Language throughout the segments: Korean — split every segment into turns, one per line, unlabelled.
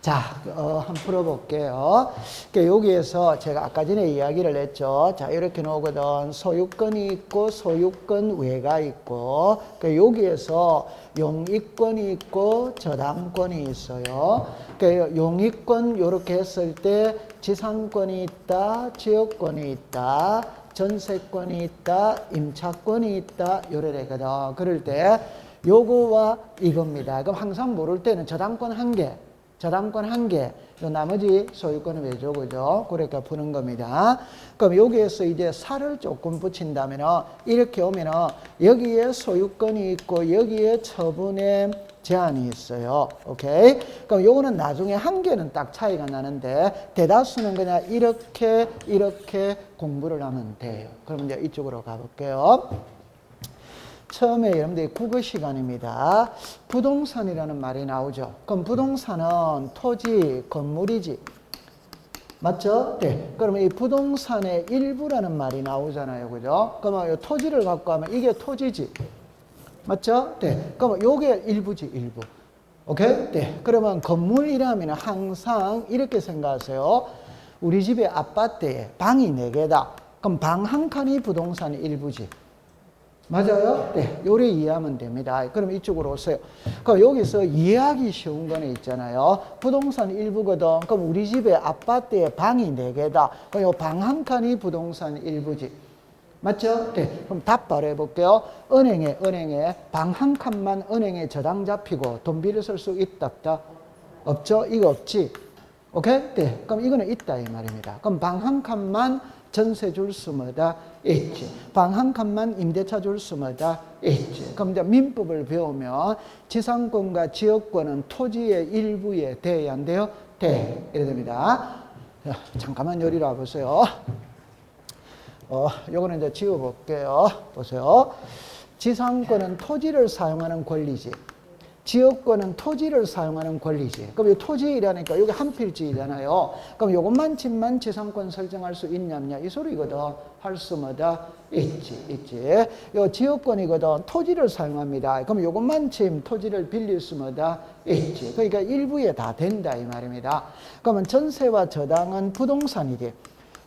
자, 한번 풀어볼게요. 그러니까 여기에서 제가 아까 전에 이야기를 했죠. 자, 이렇게 나오거든. 소유권이 있고 소유권 외가 있고, 그러니까 여기에서 용익권이 있고 저당권이 있어요. 그러니까 용익권 이렇게 했을 때 지상권이 있다, 지역권이 있다, 전세권이 있다, 임차권이 있다, 요래 되거든. 그럴 때 요거와 이겁니다. 그럼 항상 모를 때는 저당권 한 개, 저당권 한 개, 나머지 소유권은 왜죠? 그죠? 그러니까 푸는 겁니다. 그럼 여기에서 이제 살을 조금 붙인다면 이렇게 오면 여기에 소유권이 있고 여기에 처분의 제한이 있어요. 오케이? 그럼 요거는 나중에 한 개는 딱 차이가 나는데 대다수는 그냥 이렇게 공부를 하면 돼요. 그럼 이제 이쪽으로 가볼게요. 처음에 여러분들이 국어 시간입니다. 부동산이라는 말이 나오죠. 그럼 부동산은 토지, 건물이지. 맞죠? 네. 그러면 이 부동산의 일부라는 말이 나오잖아요. 그죠? 그러면 이 토지를 갖고 하면 이게 토지지. 맞죠? 네. 그러면 요게 일부지, 일부. 오케이? 네. 그러면 건물이라면 항상 이렇게 생각하세요. 우리 집의 아파트에 방이 4개다. 그럼 방 한 칸이 부동산의 일부지. 맞아요? 네. 요래 이해하면 됩니다. 그럼 이쪽으로 오세요. 그럼 여기서 이해하기 쉬운 거는 있잖아요. 부동산 일부거든. 그럼 우리 집에 아파트에 방이 4개다. 그럼 요 방 한 칸이 부동산 일부지. 맞죠? 네. 그럼 답 바로 해볼게요. 은행에 방 한 칸만 은행에 저당 잡히고 돈 빌려 쓸 수 있다, 없다? 없죠? 이거 없지? 오케이? 네. 그럼 이거는 있다, 이 말입니다. 그럼 방 한 칸만 전세 줄 수마다 있지. 방 한 칸만 임대차 줄 수마다 있지. 그럼 이제 민법을 배우면 지상권과 지역권은 토지의 일부에 돼야 안 돼요? 돼. 이래 됩니다. 자, 잠깐만 여기로 와보세요. 요거는 이제 지워볼게요. 보세요. 지상권은 토지를 사용하는 권리지. 지역권은 토지를 사용하는 권리지. 그럼 이 토지라니까 여기 한 필지잖아요. 그럼 요것만큼만 지상권 설정할 수 있냐, 이 소리거든. 할 수마다 있지. 요 지역권이거든. 토지를 사용합니다. 그럼 요것만큼 토지를 빌릴 수마다 있지. 그러니까 일부에 다 된다, 이 말입니다. 그러면 전세와 저당은 부동산이지.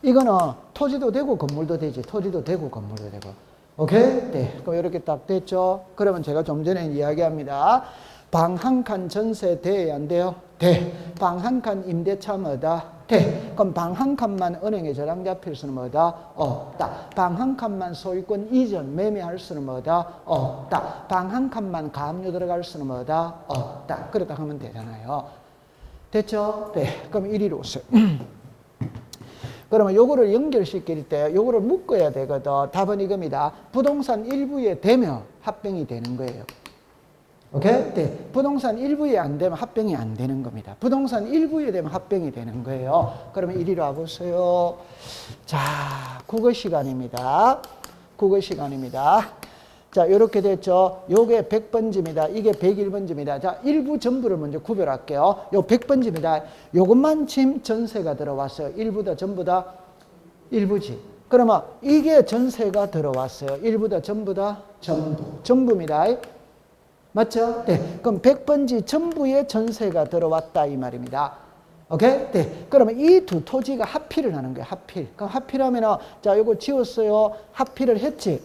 이거는 토지도 되고 건물도 되지. 토지도 되고 건물도 되고. 오케이? 네. 그럼 이렇게 딱 됐죠? 그러면 제가 좀 전에 이야기합니다. 방 한 칸 전세 돼야 안 돼요? 돼. 방 한 칸 임대차 뭐다? 돼. 그럼 방 한 칸만 은행에 저당 잡힐 수는 뭐다? 없다. 방 한 칸만 소유권 이전 매매할 수는 뭐다? 없다. 방 한 칸만 가압류 들어갈 수는 뭐다? 없다. 그렇다 하면 되잖아요. 됐죠? 네. 그럼 이리로 오세요. 그러면 요거를 연결시킬 때 요거를 묶어야 되거든. 답은 이겁니다. 부동산 일부에 되면 합병이 되는 거예요. 오케이? 네. 부동산 일부에 안 되면 합병이 안 되는 겁니다. 부동산 일부에 되면 합병이 되는 거예요. 그러면 이리로 와보세요. 자, 국어 시간입니다. 국어 시간입니다. 자, 이렇게 됐죠. 요게 100번지입니다. 이게 101번지입니다. 자, 일부 전부를 먼저 구별할게요. 요 100번지입니다. 요것만 침 전세가 들어왔어요. 일부다, 전부다? 일부지. 그러면 이게 전세가 들어왔어요. 일부다, 전부다? 전부. 전부입니다. 맞죠? 네. 그럼 100번지 전부에 전세가 들어왔다, 이 말입니다. 오케이? 네. 그러면 이 두 토지가 합의를 하는 거예요. 합의. 그럼 합의하면은, 자, 요거 지웠어요. 합의를 했지.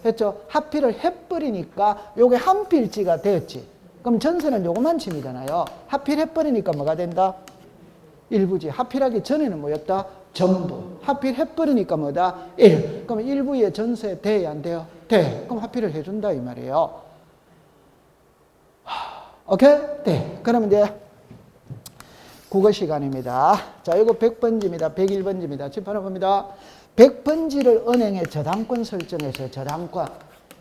했죠? 합의를 해버리니까 요게 한 필지가 됐지. 그럼 전세는 요거만 침이잖아요. 합의를 해버리니까 뭐가 된다? 일부지. 합의하기 전에는 뭐였다? 전부. 합의를 해버리니까 뭐다? 일. 그럼 일부에 전세 돼야 안 돼요? 돼. 그럼 합의를 해준다, 이 말이에요. 오케이? 네. 그러면 이제 국어 시간입니다. 자, 이거 100번지입니다. 101번지입니다. 짚어놔 봅니다. 100번지를 은행에 저당권 설정해서 저당권.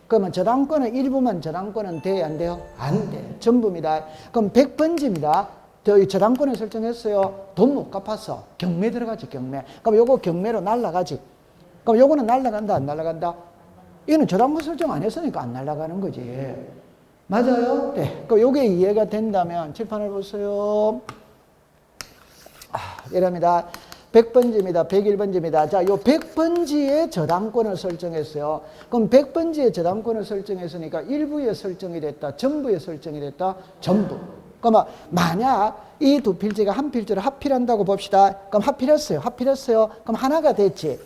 그러면 저당권은 일부만 저당권은 돼야 안 돼요? 안 돼. 전부입니다. 그럼 100번지입니다. 저당권을 설정했어요. 돈 못 갚았어. 경매 들어가지, 경매. 그럼 요거 경매로 날라가지. 그럼 요거는 날라간다, 안 날라간다? 이거는 저당권 설정 안 했으니까 안 날라가는 거지. 맞아요? 네. 그럼 요게 이해가 된다면 칠판을 보세요. 이랍니다. 100번지입니다. 101번지입니다. 자, 요 100번지에 저당권을 설정했어요. 그럼 100번지에 저당권을 설정했으니까 일부에 설정이 됐다. 전부에 설정이 됐다. 전부. 그러면 만약 이 두 필지가 한 필지를 합필한다고 봅시다. 그럼 합필했어요. 합필했어요. 그럼 하나가 됐지.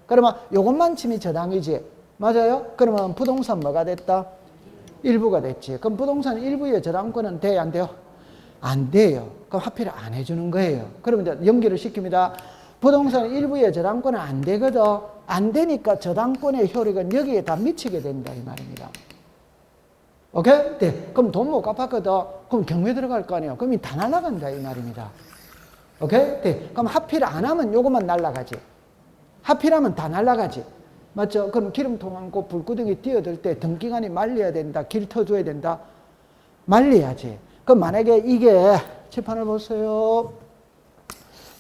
그러면 요것만 치면 저당이지. 맞아요? 그러면 부동산 뭐가 됐다? 일부가 됐지. 그럼 부동산 일부의 저당권은 돼요? 안 돼요? 안 돼요. 그럼 합필을 안 해주는 거예요. 그러면 이제 연결을 시킵니다. 부동산 일부의 저당권은 안 되거든. 안 되니까 저당권의 효력은 여기에 다 미치게 된다 이 말입니다. 오케이? 네. 그럼 돈 못 갚았거든. 그럼 경매 들어갈 거 아니에요. 그럼 다 날아간다 이 말입니다. 오케이? 네. 그럼 합필 안 하면 요것만 날아가지. 합필하면 다 날아가지. 맞죠? 그럼 기름통 안고 불구덩이 뛰어들 때 등기관이 말려야 된다. 길 터줘야 된다. 말려야지. 그럼 만약에 이게 재판을 보세요.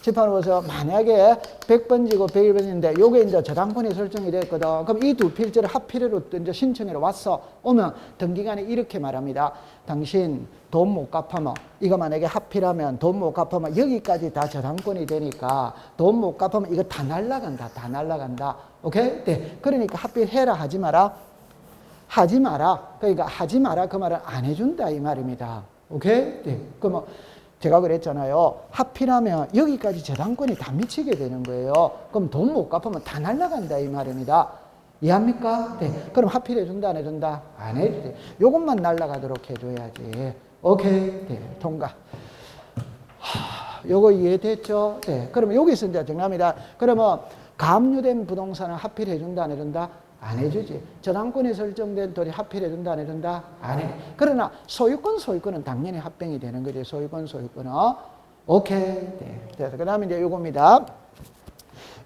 재판을 보세요. 만약에 100번지고 101번지인데 요게 이제 저당권이 설정이 됐거든. 그럼 이 두 필지를 합필으로 이제 신청해서 왔어. 오면 등기관이 이렇게 말합니다. 당신 돈 못 갚으면 이거 만약에 합필하면 돈 못 갚으면 여기까지 다 저당권이 되니까 돈 못 갚으면 이거 다 날라간다. 다 날라간다. 오케이? 네. 그러니까 합필해라 하지 마라. 하지 마라. 그러니까 하지 마라 그 말은 안 해준다 이 말입니다. 오케이? 네. 그럼 제가 그랬잖아요. 합필하면 여기까지 저당권이 다 미치게 되는 거예요. 그럼 돈 못 갚으면 다 날아간다 이 말입니다. 이해합니까? 네. 그럼 합필해 준다 안 해준다? 안 해도 돼. 요것만 날아가도록 해줘야지. 오케이. 네. 통과. 요거 이해됐죠? 네. 그러면 여기서 이제 정답입니다. 그러면 가압류된 부동산은 합필해 준다 안 해준다? 안 해주지. 저당권이 설정된 돌이 합필해 준다 안 해준다? 안 해. 그러나 소유권은 당연히 합병이 되는 거지. 소유권은. 오케이. 네. 그 다음에 이제 요겁니다.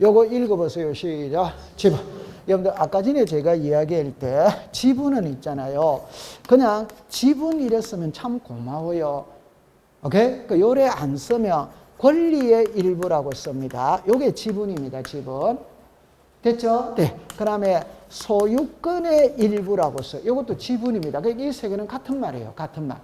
요거 읽어보세요. 시작. 지분. 여러분들 아까 전에 제가 이야기할 때 지분은 있잖아요. 그냥 지분 이랬으면 참 고마워요. 오케이? 그 요래 안 쓰면 권리의 일부라고 씁니다. 요게 지분입니다. 지분. 됐죠? 네. 그 다음에 소유권의 일부라고 써요. 이것도 지분입니다. 그러니까 이 세 개는 같은 말이에요. 같은 말.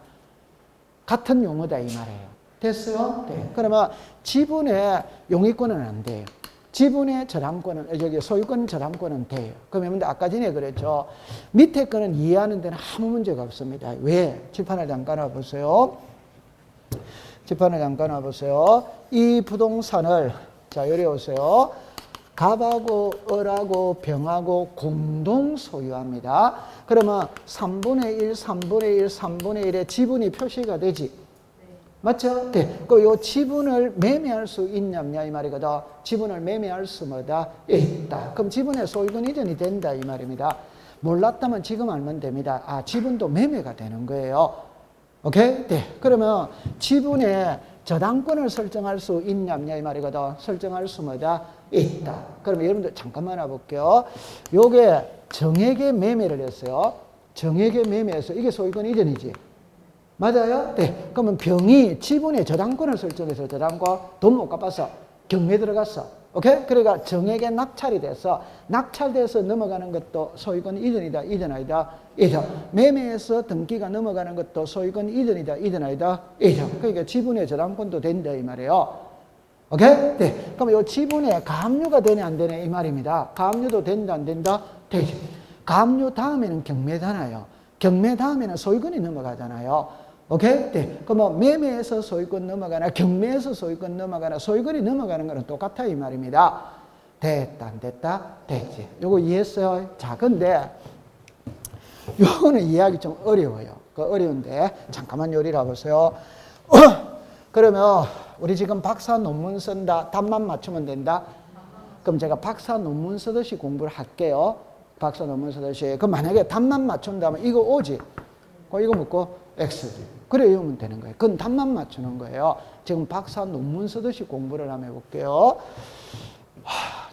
같은 용어다 이 말이에요. 됐어요? 네. 그러면 지분의 용의권은 안 돼요. 지분의 저당권은, 소유권 저당권은 돼요. 그러면 아까 전에 그랬죠. 밑에 거는 이해하는 데는 아무 문제가 없습니다. 왜? 칠판을 잠깐 와보세요. 칠판을 잠깐 와보세요. 이 부동산을, 자, 여기 오세요. 갑하고 을하고 병하고 공동 소유합니다. 그러면 3분의 1, 3분의 1, 3분의 1의 지분이 표시가 되지. 맞죠? 네. 요 지분을 매매할 수 있냐 없냐 이 말이거든. 지분을 매매할 수 뭐다? 있다. 그럼 지분의 소유권 이전이 된다 이 말입니다. 몰랐다면 지금 알면 됩니다. 아, 지분도 매매가 되는 거예요. 오케이? 네. 그러면 지분의 저당권을 설정할 수 있냐 없냐 이 말이거든. 설정할 수 뭐다? 있다. 그러면 여러분들 잠깐만 와볼게요. 요게 정액의 매매를 했어요. 정액의 매매에서 이게 소유권 이전이지. 맞아요? 네. 그러면 병이 지분의 저당권을 설정해서 저당권 돈 못 갚아서 경매 들어갔어. 오케이? 그러니까 정액의 낙찰이 돼서 낙찰돼서 넘어가는 것도 소유권 이전이다. 이전 아니다. 이전. 매매에서 등기가 넘어가는 것도 소유권 이전이다. 이전 아니다. 이전. 그러니까 지분의 저당권도 된다 이 말이에요. 오케이? 네. 그럼 이 지분에 가압류가 되냐 안 되냐 이 말입니다. 가압류도 된다 안 된다? 되지. 가압류 다음에는 경매잖아요. 경매 다음에는 소유권이 넘어가잖아요. 오케이? 네. 그럼 매매에서 소유권 넘어가나 경매에서 소유권 넘어가나 소유권이 넘어가는 거는 똑같아 이 말입니다. 됐다 안 됐다? 되지. 요거 이해했어요? 자, 근데 요거는 이해하기 좀 어려워요. 어려운데 잠깐만 요리를 해보세요. 그러면 우리 지금 박사 논문 쓴다. 답만 맞추면 된다. 그럼 제가 박사 논문 쓰듯이 공부를 할게요. 박사 논문 쓰듯이. 그럼 만약에 답만 맞춘다면 이거 O지. 이거 묻고 X지. 그래 이러면 되는 거예요. 그건 답만 맞추는 거예요. 지금 박사 논문 쓰듯이 공부를 한번 해볼게요.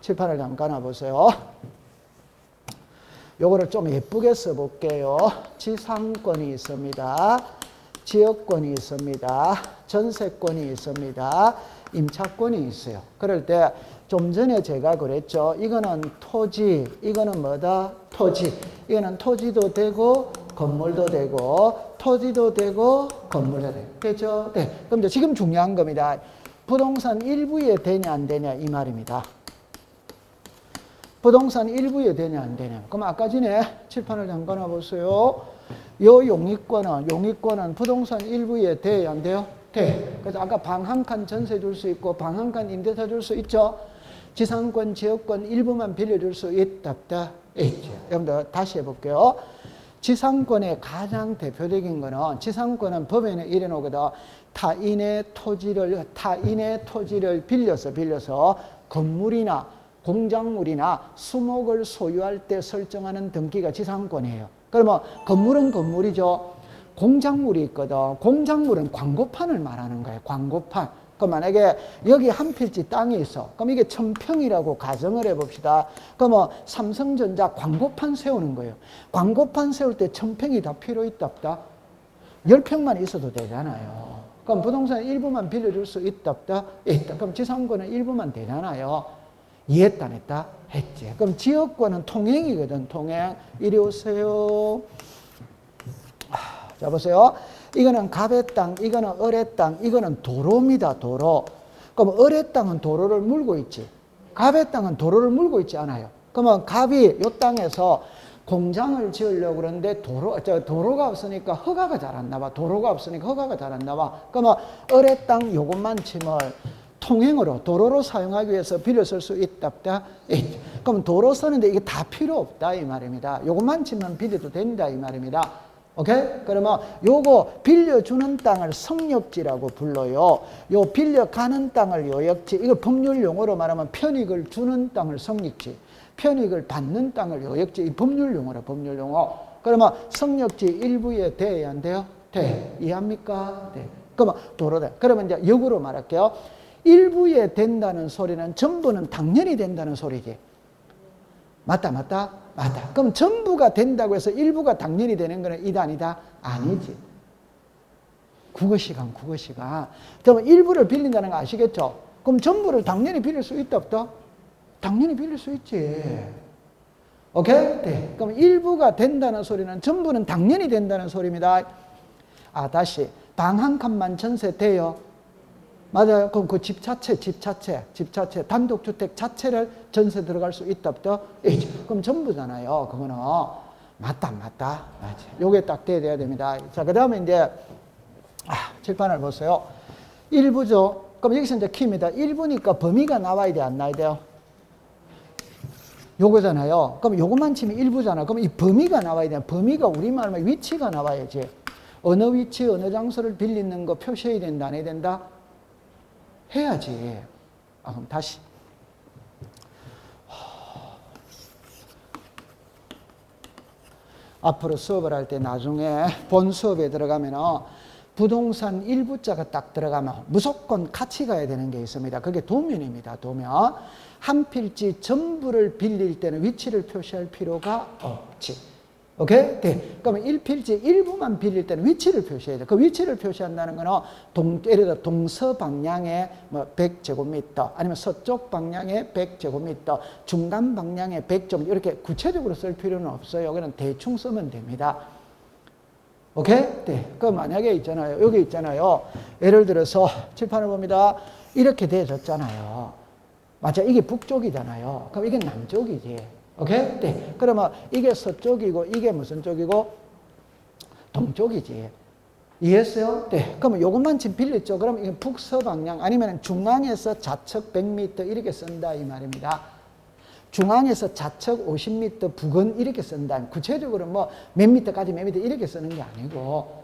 칠판을 잠깐 와보세요. 요거를 좀 예쁘게 써볼게요. 지상권이 있습니다. 지역권이 있습니다. 전세권이 있습니다. 임차권이 있어요. 그럴 때 좀 전에 제가 그랬죠. 이거는 토지, 이거는 뭐다? 토지. 이거는 토지도 되고 건물도 되고 토지도 되고 건물도 되고. 그렇죠? 네. 그럼 이제 지금 중요한 겁니다. 부동산 일부에 되냐 안 되냐 이 말입니다. 부동산 일부에 되냐 안 되냐. 그럼 아까 전에 칠판을 잠깐 와보세요. 요 용익권은 부동산 일부에 돼, 안 돼요? 돼. 그래서 아까 방 한 칸 전세 줄 수 있고 방 한 칸 임대차 줄 수 있죠? 지상권, 지역권 일부만 빌려줄 수 있다, 없다? 있죠. 여러분들 다시 해볼게요. 지상권의 가장 대표적인 거는 지상권은 법에는 이래 놓거든. 타인의 토지를 빌려서 건물이나 공작물이나 수목을 소유할 때 설정하는 등기가 지상권이에요. 그러면 건물은 건물이죠. 공작물이 있거든. 공작물은 광고판을 말하는 거예요. 광고판. 그럼 만약에 여기 한 필지 땅이 있어. 그럼 이게 1000평이라고 가정을 해봅시다. 그러면 삼성전자 광고판 세우는 거예요. 광고판 세울 때 1000평이 다 필요 있다, 없다? 10평만 있어도 되잖아요. 그럼 부동산 일부만 빌려줄 수 있다, 없다? 있다. 그럼 지상권은 일부만 되잖아요. 이해했다, 안 했다? 했지. 그럼 지역권은 통행이거든, 통행. 이리 오세요. 자, 보세요. 이거는 갑의 땅, 이거는 을의 땅, 이거는 도로입니다, 도로. 그럼 을의 땅은 도로를 물고 있지. 갑의 땅은 도로를 물고 있지 않아요. 그러면 갑이 이 땅에서 공장을 지으려고 그러는데 도로가 없으니까 허가가 잘 안 나와. 도로가 없으니까 허가가 잘 안 나와. 그러면 을의 땅 요것만 치면 통행으로, 도로로 사용하기 위해서 빌려 쓸 수 있다, 없다? 그럼 도로 쓰는데 이게 다 필요 없다, 이 말입니다. 요것만 치면 빌려도 된다, 이 말입니다. 오케이? 그러면 요거 빌려주는 땅을 성역지라고 불러요. 요 빌려가는 땅을 요역지. 이거 법률 용어로 말하면 편익을 주는 땅을 성역지, 편익을 받는 땅을 요역지. 이 법률 용어라, 법률 용어. 그러면 성역지 일부에 돼, 안 돼요? 돼. 이해합니까? 돼. 그러면 도로다. 그러면 이제 역으로 말할게요. 일부에 된다는 소리는 전부는 당연히 된다는 소리지. 맞다, 맞다? 맞다. 그럼 전부가 된다고 해서 일부가 당연히 되는 거는 이다, 아니다? 아니지. 국어시간. 그러면 일부를 빌린다는 거 아시겠죠? 그럼 전부를 당연히 빌릴 수 있다, 없다? 당연히 빌릴 수 있지. 오케이? 네. 그럼 일부가 된다는 소리는 전부는 당연히 된다는 소리입니다. 다시. 방 한 칸만 전세 돼요? 맞아요. 그럼 그 집 자체, 단독주택 자체를 전세 들어갈 수 있다, 없다? 그럼 전부잖아요. 그거는. 맞다. 맞지. 요게 딱 돼야 됩니다. 자, 그 다음에 이제, 칠판을 보세요. 일부죠. 그럼 여기서 이제 키입니다. 일부니까 범위가 나와야 돼, 안 나와야 돼요? 요거잖아요. 그럼 요것만 치면 일부잖아. 그럼 이 범위가 나와야 돼. 범위가 우리말로 위치가 나와야지. 어느 위치, 어느 장소를 빌리는 거 표시해야 된다, 안 해야 된다? 해야지. 그럼 다시. 앞으로 수업을 할 때 나중에 본 수업에 들어가면 부동산 일부자가 딱 들어가면 무조건 같이 가야 되는 게 있습니다. 그게 도면입니다. 도면. 한 필지 전부를 빌릴 때는 위치를 표시할 필요가 없지. 오케이? 네. 그러면 1필지 일부만 빌릴 때는 위치를 표시해야 돼. 그 위치를 표시한다는 거는 예를 들어 동서방향에 100제곱미터, 아니면 서쪽 방향에 100제곱미터, 중간 방향에 100제곱미터, 이렇게 구체적으로 쓸 필요는 없어요. 그냥 대충 쓰면 됩니다. 오케이? 네. 그 만약에 있잖아요. 여기 있잖아요. 예를 들어서 칠판을 봅니다. 이렇게 되어졌잖아요. 맞아. 이게 북쪽이잖아요. 그럼 이게 남쪽이지. 오케이? 네. 그러면 이게 서쪽이고 이게 무슨 쪽이고? 동쪽이지. 이해했어요? 네. 그러면 요것만 지금 빌렸죠. 그럼 이게 북서방향 아니면 중앙에서 좌측 100m 이렇게 쓴다 이 말입니다. 중앙에서 좌측 50m 북은 이렇게 쓴다. 구체적으로 뭐 몇 미터까지 몇 미터 이렇게 쓰는 게 아니고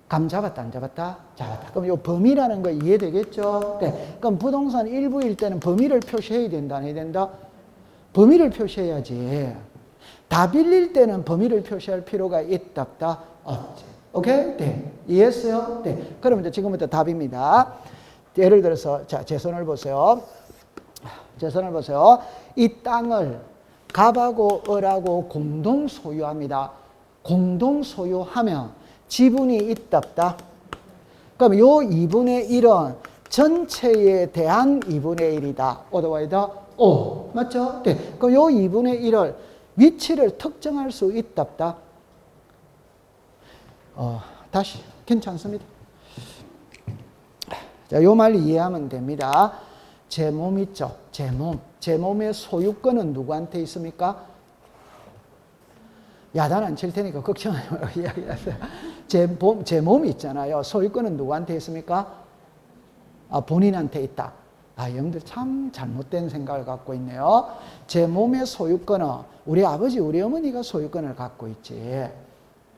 감 잡았다, 안 잡았다? 잡았다. 그럼 요 범위라는 거 이해되겠죠? 네. 그럼 부동산 일부일 때는 범위를 표시해야 된다, 안 해야 된다? 범위를 표시해야지. 다 빌릴 때는 범위를 표시할 필요가 있다, 없다? 없지. 오케이? 네. 이해했어요? 네. 그럼 이제 지금부터 답입니다. 예를 들어서, 자, 제 손을 보세요. 제 손을 보세요. 이 땅을 갑하고 을하고 공동 소유합니다. 공동 소유하면 지분이 있다, 없다? 그럼 요 2분의 1은 전체에 대한 2분의 1이다. 오더와이더? 오. 맞죠? 네. 그럼 요 2분의 1을 위치를 특정할 수 있다, 없다? 다시. 괜찮습니다. 자, 요 말 이해하면 됩니다. 제 몸 있죠? 제 몸. 제 몸의 소유권은 누구한테 있습니까? 야단 안 칠 테니까 걱정하지 말고 이야기하세요. 제 몸이 있잖아요. 소유권은 누구한테 있습니까? 본인한테 있다. 여러분들 참 잘못된 생각을 갖고 있네요. 제 몸의 소유권은 우리 아버지, 우리 어머니가 소유권을 갖고 있지.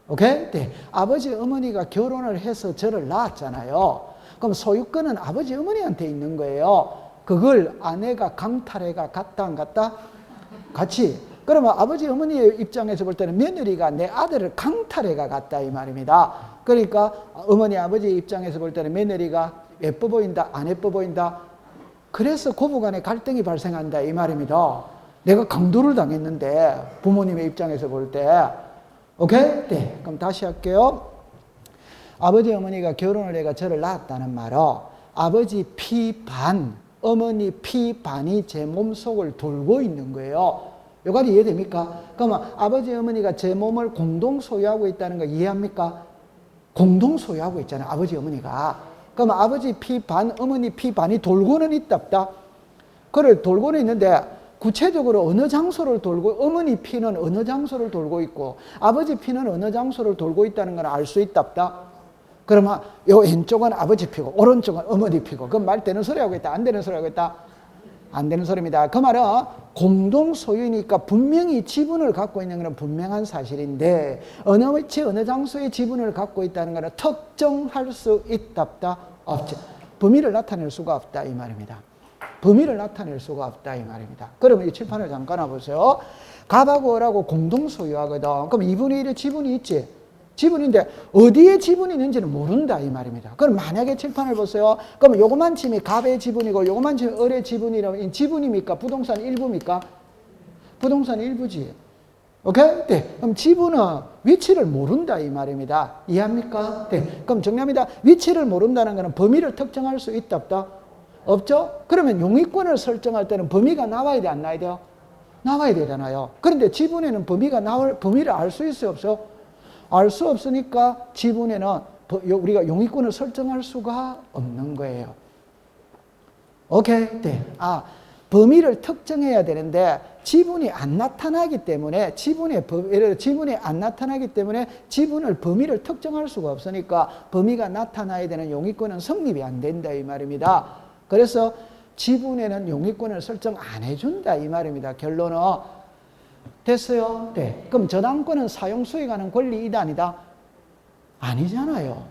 오케이? 네. 아버지, 어머니가 결혼을 해서 저를 낳았잖아요. 그럼 소유권은 아버지, 어머니한테 있는 거예요. 그걸 아내가 강탈해가 갔다 안 갔다? 같이. 그러면 아버지, 어머니의 입장에서 볼 때는 며느리가 내 아들을 강탈해가 갔다 이 말입니다. 그러니까 어머니, 아버지 입장에서 볼 때는 며느리가 예뻐 보인다, 안 예뻐 보인다? 그래서 고부간에 갈등이 발생한다 이 말입니다. 내가 강도를 당했는데 부모님의 입장에서 볼 때. 오케이? 네. 그럼 다시 할게요. 아버지, 어머니가 결혼을 해가 저를 낳았다는 말은 아버지 피 반, 어머니 피 반이 제 몸속을 돌고 있는 거예요. 여기까지 이해됩니까? 그러면 아버지, 어머니가 제 몸을 공동 소유하고 있다는 거 이해합니까? 공동 소유하고 있잖아요. 아버지, 어머니가. 그러면 아버지 피 반, 어머니 피 반이 돌고는 있다 없다? 그래, 돌고는 있는데 구체적으로 어느 장소를 돌고, 어머니 피는 어느 장소를 돌고 있고 아버지 피는 어느 장소를 돌고 있다는 걸 알 수 있다 없다? 그러면 요 왼쪽은 아버지 피고 오른쪽은 어머니 피고, 그럼 말 되는 소리 하고 있다, 안 되는 소리 하고 있다? 안 되는 소리입니다. 그 말은 공동 소유니까 분명히 지분을 갖고 있는 것은 분명한 사실인데 어느 위치 어느 장소에 지분을 갖고 있다는 것은 특정할 수 있다 없다? 없지. 범위를 나타낼 수가 없다 이 말입니다. 범위를 나타낼 수가 없다 이 말입니다. 그러면 이 칠판을 잠깐 와보세요. 갑하고 을하고 공동 소유하거든. 그럼 2분의 1의 지분이 있지. 지분인데 어디에 지분이 있는지는 모른다 이 말입니다. 그럼 만약에 칠판을 보세요. 그러면 요거만 치면 갑의 지분이고 요거만 치면 을의 지분이라면 이 지분입니까? 부동산 일부입니까? 부동산 일부지. 오케이? 네. 그럼 지분은 위치를 모른다 이 말입니다. 이해합니까? 네. 그럼 정리합니다. 위치를 모른다는 것은 범위를 특정할 수 있다 없다? 없죠? 그러면 용의권을 설정할 때는 범위가 나와야 돼, 안 나와야 돼요? 나와야 되잖아요. 그런데 지분에는 범위를 알 수 있어요, 없어? 알 수 없으니까 지분에는 우리가 용의권을 설정할 수가 없는 거예요. 오케이? 네. 범위를 특정해야 되는데 지분이 안 나타나기 때문에 예를 들어 지분이 안 나타나기 때문에 지분을 범위를 특정할 수가 없으니까 범위가 나타나야 되는 용의권은 성립이 안 된다 이 말입니다. 그래서 지분에는 용의권을 설정 안 해준다 이 말입니다. 결론은 됐어요? 네. 그럼 저당권은 사용 수익하는 권리이다 아니다? 아니잖아요.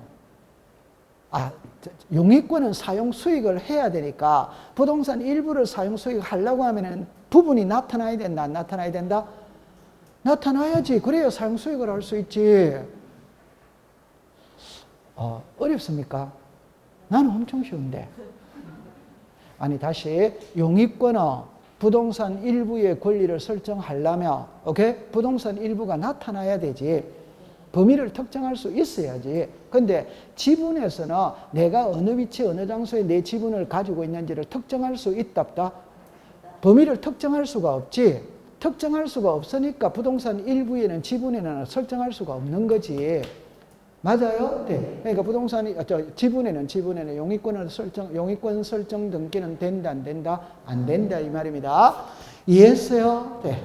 용의권은 사용 수익을 해야 되니까 부동산 일부를 사용 수익하려고 하면은 부분이 나타나야 된다, 안 나타나야 된다? 나타나야지. 그래야 사용 수익을 할 수 있지. 어렵습니까? 나는 엄청 쉬운데. 아니, 다시 용의권은 부동산 일부의 권리를 설정하려면, 오케이? 부동산 일부가 나타나야 되지. 범위를 특정할 수 있어야지. 근데 지분에서는 내가 어느 위치, 어느 장소에 내 지분을 가지고 있는지를 특정할 수 있다, 없다? 범위를 특정할 수가 없지. 특정할 수가 없으니까 부동산 일부에는 지분에는 설정할 수가 없는 거지. 맞아요? 네. 그러니까 지분에는 용의권 설정 등기는 된다, 안 된다? 안 된다, 이 말입니다. 이해했어요? 네.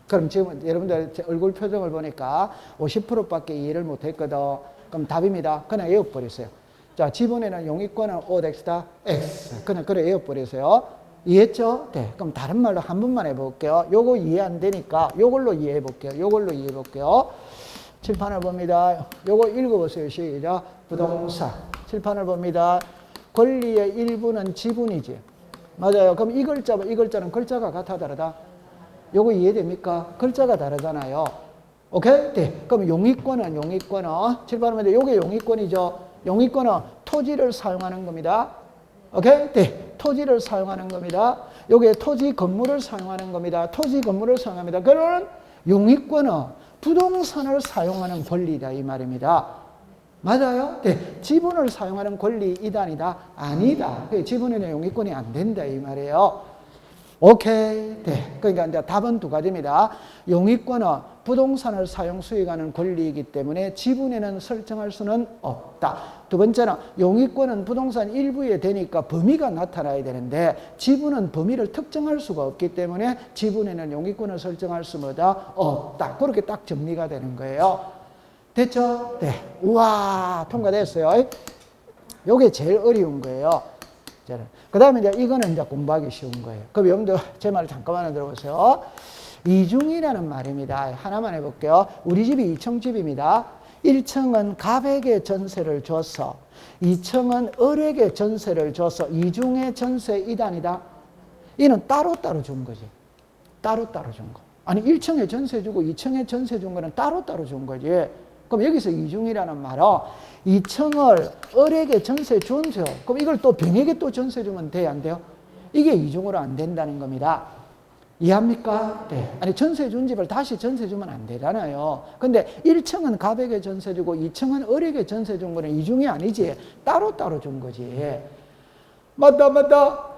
그럼 지금 여러분들 제 얼굴 표정을 보니까 50%밖에 이해를 못 했거든. 그럼 답입니다. 그냥 외워버리세요. 자, 지분에는 용의권은 OX다, X. 그냥 그래 외워버리세요. 이해했죠? 네. 그럼 다른 말로 한 번만 해볼게요. 요거 이해 안 되니까 요걸로 이해해 볼게요. 요걸로 이해해 볼게요. 칠판을 봅니다. 요거 읽어보세요. 시작. 부동산. 칠판을 봅니다. 권리의 일부는 지분이지. 맞아요. 그럼 이 글자는 글자가 같아, 다르다? 요거 이해됩니까? 글자가 다르잖아요. 오케이? 네. 그럼 용의권은 칠판을 보는데 요게 용의권이죠. 용의권은 토지를 사용하는 겁니다. 오케이? 네. 토지를 사용하는 겁니다. 여기에 토지 건물을 사용하는 겁니다. 토지 건물을 사용합니다. 그러면 용의권은 부동산을 사용하는 권리다 이 말입니다. 맞아요? 네. 지분을 사용하는 권리이다 아니다? 아니다. 지분에는 용의권이 안 된다 이 말이에요. 오케이. 네. 그러니까 이제 답은 두 가지입니다. 용익권은 부동산을 사용 수익하는 권리이기 때문에 지분에는 설정할 수는 없다. 두 번째는 용익권은 부동산 일부에 되니까 범위가 나타나야 되는데 지분은 범위를 특정할 수가 없기 때문에 지분에는 용익권을 설정할 수마다 없다. 그렇게 딱 정리가 되는 거예요. 됐죠? 네. 우와, 통과됐어요. 요게 제일 어려운 거예요. 그 다음에 이제 이거는 이제 공부하기 쉬운 거예요. 그럼 여러분들 제 말을 잠깐만 들어보세요. 이중이라는 말입니다. 하나만 해볼게요. 우리 집이 2층 집입니다. 1층은 갑에게 전세를 줘서 2층은 을에게 전세를 줘서 이중의 전세 이단이다. 이는 따로따로 준 거지. 따로따로 준 거. 아니 1층에 전세 주고 2층에 전세 준 거는 따로따로 준 거지. 그럼 여기서 이중이라는 말은 2층을 을에게 전세 준세요. 그럼 이걸 또 병에게 또 전세 주면 돼요? 안 돼요? 이게 이중으로 안 된다는 겁니다. 이해합니까? 네. 아니 전세 준 집을 다시 전세 주면 안 되잖아요. 근데 1층은 갑에게 전세 주고 2층은 을에게 전세 준 거는 이중이 아니지. 따로따로 준 거지. 맞다.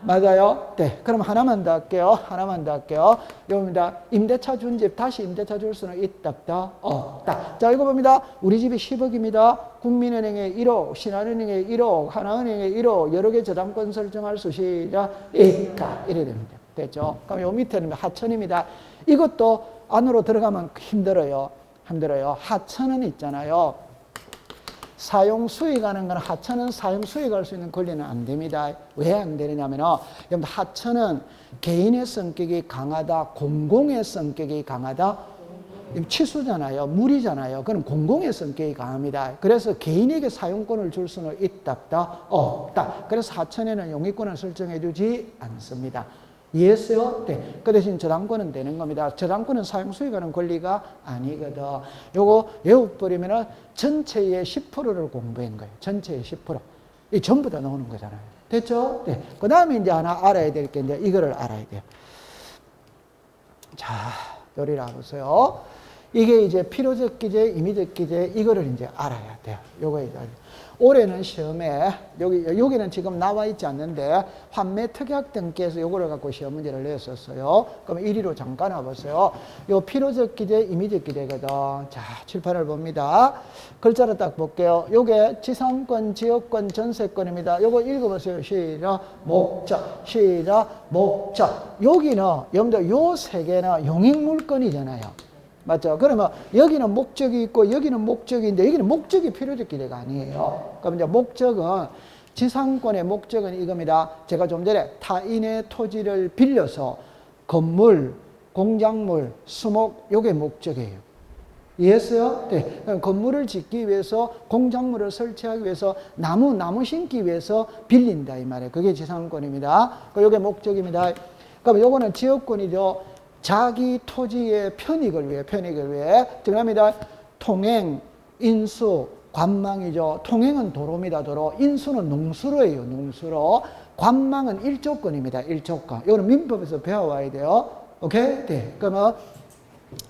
맞아요? 네. 그럼 하나만 더 할게요. 하나만 더 할게요. 여기입니다. 임대차 준 집 다시 임대차 줄 수는 있다, 없다? 없다. 자, 이거 봅니다. 우리 집이 10억입니다. 국민은행에 1억, 신한은행에 1억, 하나은행에 1억, 여러 개 저당권 설정할 수 있다. 이래 됩니다. 됐죠? 그럼 요 밑에는 하천입니다. 이것도 안으로 들어가면 힘들어요. 하천은 있잖아요. 사용 수익하는 건 하천은 사용 수익할 수 있는 권리는 안 됩니다. 왜 안 되느냐면 하천은 개인의 성격이 강하다, 공공의 성격이 강하다. 치수잖아요. 물이잖아요. 그럼 공공의 성격이 강합니다. 그래서 개인에게 사용권을 줄 수는 있다, 없다. 그래서 하천에는 용익권을 설정해 주지 않습니다. 이해했어요? 네. 그 대신 저당권은 되는 겁니다. 저당권은 사용 수익하는 권리가 아니거든. 요거 외워버리면은 전체의 10%를 공부한 거예요. 전체의 10%. 이 전부 다 나오는 거잖아요. 됐죠? 네. 그 다음에 이제 하나 알아야 될 게 이제 이거를 알아야 돼요. 자, 요리를 알아보세요. 이게 이제 필요적 기재, 임의적 기재, 이거를 이제 알아야 돼요. 요거 이제. 올해는 시험에, 여기는 지금 나와 있지 않는데, 환매 특약 등기에서 요거를 갖고 시험 문제를 냈었어요. 그럼 1위로 잠깐 와보세요. 요 필요적 기재, 임의적 기재거든. 자, 칠판을 봅니다. 글자를 딱 볼게요. 요게 지상권, 지역권, 전세권입니다. 요거 읽어보세요. 시작. 목적. 시작. 목적. 여기는, 여러분들 요 세 개는 용익물권이잖아요. 맞죠? 그러면 여기는 목적이 있고 여기는 목적인데 여기는 목적이 필요적 기대가 아니에요. 그럼 이제 목적은 지상권의 목적은 이겁니다. 제가 좀 전에 타인의 토지를 빌려서 건물, 공작물, 수목 요게 목적이에요. 이해했어요? 네. 그럼 건물을 짓기 위해서 공작물을 설치하기 위해서 나무 심기 위해서 빌린다 이 말이에요. 그게 지상권입니다. 요게 목적입니다. 그럼 요거는 지역권이죠. 자기 토지의 편익을 위해 정합니다. 통행, 인수, 관망이죠. 통행은 도로입니다. 도로. 인수는 농수로예요. 농수로. 관망은 일조권입니다. 일조권. 이거는 민법에서 배워와야 돼요. 오케이? 네. 그러면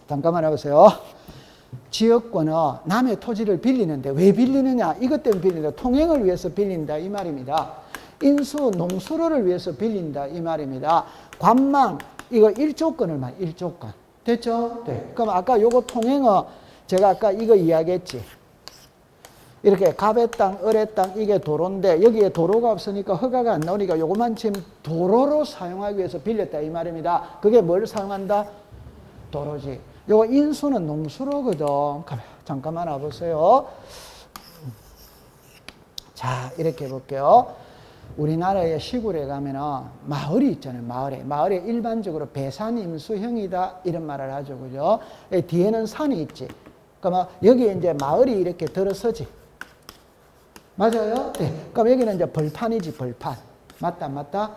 잠깐만 해보세요. 지역권은 남의 토지를 빌리는데 왜 빌리느냐? 이것 때문에 빌린다. 통행을 위해서 빌린다 이 말입니다. 인수, 농수로를 위해서 빌린다 이 말입니다. 관망 이거 1조건을 1조건. 됐죠? 네. 그럼 아까 요거 통행은 제가 아까 이거 이야기했지. 이렇게 갑의 땅, 을의 땅, 이게 도로인데 여기에 도로가 없으니까 허가가 안 나오니까 요거만 지금 도로로 사용하기 위해서 빌렸다 이 말입니다. 그게 뭘 사용한다? 도로지. 요거 인수는 농수로거든. 잠깐만 와보세요. 자, 이렇게 해볼게요. 우리나라의 시골에 가면은 마을이 있잖아요. 마을에 일반적으로 배산임수형이다 이런 말을 하죠. 그죠? 뒤에는 산이 있지. 그러면 여기에 이제 마을이 이렇게 들어서지. 맞아요? 네. 그럼 여기는 이제 벌판이지, 벌판. 맞다, 안 맞다?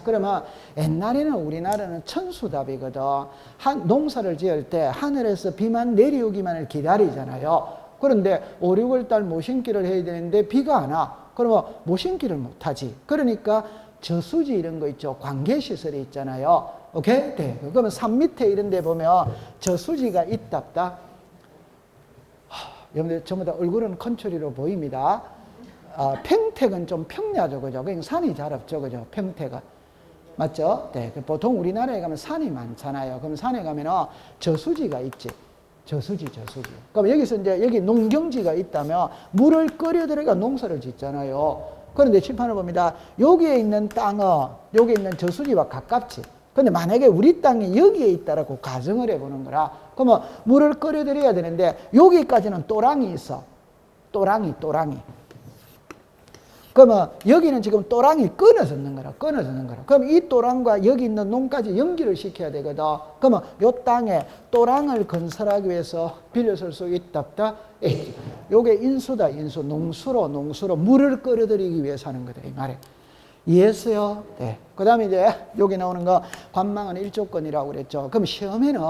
그러면 옛날에는 우리나라는 천수답이거든. 농사를 지을 때 하늘에서 비만 내려오기만을 기다리잖아요. 그런데 5, 6월 달 모심기를 해야 되는데 비가 안 와. 그러면 모심기를 못하지. 그러니까 저수지 이런 거 있죠. 관계시설이 있잖아요. 오케이? 네. 그러면 산 밑에 이런 데 보면 저수지가 있다, 없다? 여러분들 전부 다 얼굴은 컨트리로 보입니다. 평택은 좀 평야죠. 그죠? 그러니까 산이 잘 없죠. 그죠? 평택은. 맞죠? 네. 보통 우리나라에 가면 산이 많잖아요. 그럼 산에 가면은 저수지가 있지. 저수지. 그럼 여기서 이제 여기 농경지가 있다면 물을 끓여 들여가 농사를 짓잖아요. 그런데 칠판을 봅니다. 여기에 있는 땅은 여기 있는 저수지와 가깝지. 근데 만약에 우리 땅이 여기에 있다라고 가정을 해보는 거라. 그러면 물을 끓여 들여야 되는데 여기까지는 또랑이 있어. 또랑이. 그러면 여기는 지금 또랑이 끊어졌는 거라. 그럼 이 또랑과 여기 있는 농까지 연기를 시켜야 되거든. 그러면 이 땅에 또랑을 건설하기 위해서 빌려설 수 있다. 요게 인수다. 농수로 물을 끌어들이기 위해서 하는 거다. 이 말에. 이해했어요? 네. 그 다음에 이제 여기 나오는 거 관망은 일조건이라고 그랬죠. 그럼 시험에는